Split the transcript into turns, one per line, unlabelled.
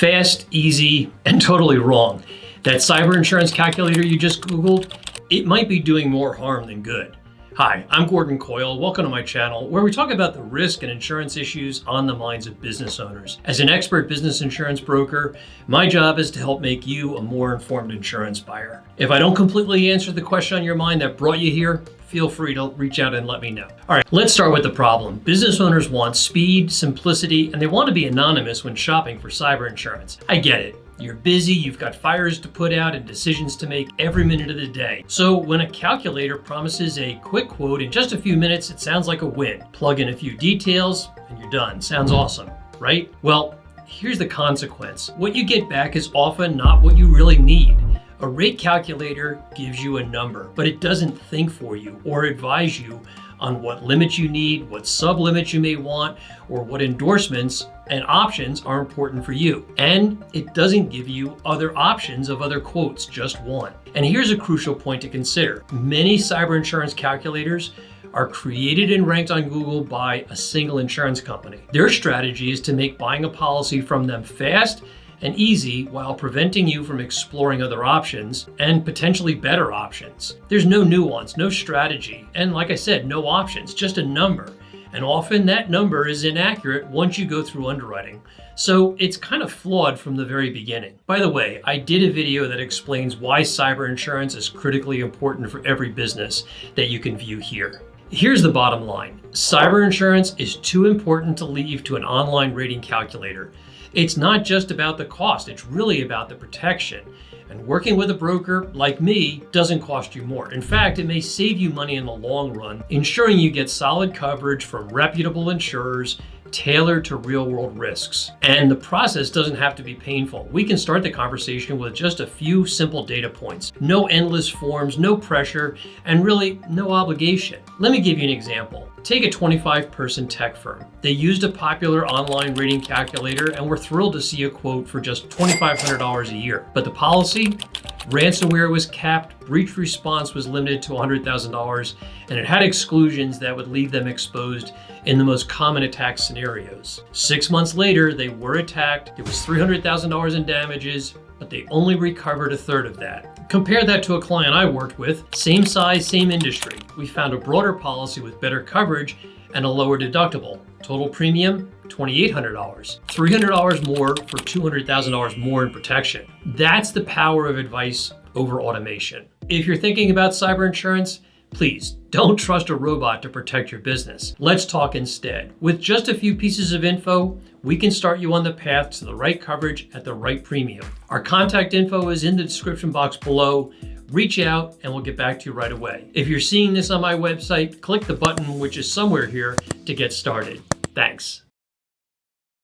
Fast, easy, and totally wrong. That cyber insurance calculator you just Googled, it might be doing more harm than good. Hi, I'm Coyle. Welcome to my channel, where we talk about the risk and insurance issues on the minds of business owners. As an expert business insurance broker, my job is to help make you a more informed insurance buyer. If I don't completely answer the question on your mind that brought you here, feel free to reach out and let me know. All right, let's start with the problem. Business owners want speed, simplicity, and they want to be anonymous when shopping for cyber insurance. I get it. You're busy, you've got fires to put out and decisions to make every minute of the day. So when a calculator promises a quick quote in just a few minutes, it sounds like a win. Plug in a few details and you're done. Sounds awesome, right? Well, here's the consequence. What you get back is often not what you really need. A rate calculator gives you a number, but it doesn't think for you or advise you on what limits you need, what sub-limits you may want, or what endorsements and options are important for you. And it doesn't give you other options of other quotes, just one. And here's a crucial point to consider. Many cyber insurance calculators are created and ranked on Google by a single insurance company. Their strategy is to make buying a policy from them fast and easy while preventing you from exploring other options and potentially better options. There's no nuance, no strategy, and like I said, no options, just a number. And often that number is inaccurate once you go through underwriting. So it's kind of flawed from the very beginning. By the way, I did a video that explains why cyber insurance is critically important for every business that you can view here. Here's the bottom line. Cyber insurance is too important to leave to an online rating calculator. It's not just about the cost, it's really about the protection. And working with a broker like me doesn't cost you more. In fact, it may save you money in the long run, ensuring you get solid coverage from reputable insurers tailored to real-world risks. And the process doesn't have to be painful. We can start the conversation with just a few simple data points. No endless forms, no pressure, and really no obligation. Let me give you an example. Take a 25-person tech firm. They used a popular online rating calculator and were thrilled to see a quote for just $2,500 a year. But the policy? Ransomware was capped, breach response was limited to $100,000, and it had exclusions that would leave them exposed in the most common attack scenarios. 6 months later, they were attacked. It was $300,000 in damages, but they only recovered a third of that. Compare that to a client I worked with, same size, same industry. We found a broader policy with better coverage and a lower deductible. Total premium, $2,800. $300 more for $200,000 more in protection. That's the power of advice over automation. If you're thinking about cyber insurance, please don't trust a robot to protect your business. Let's talk instead. With just a few pieces of info, we can start you on the path to the right coverage at the right premium. Our contact info is in the description box below. Reach out and we'll get back to you right away. If you're seeing this on my website, click the button which is somewhere here to get started. Thanks.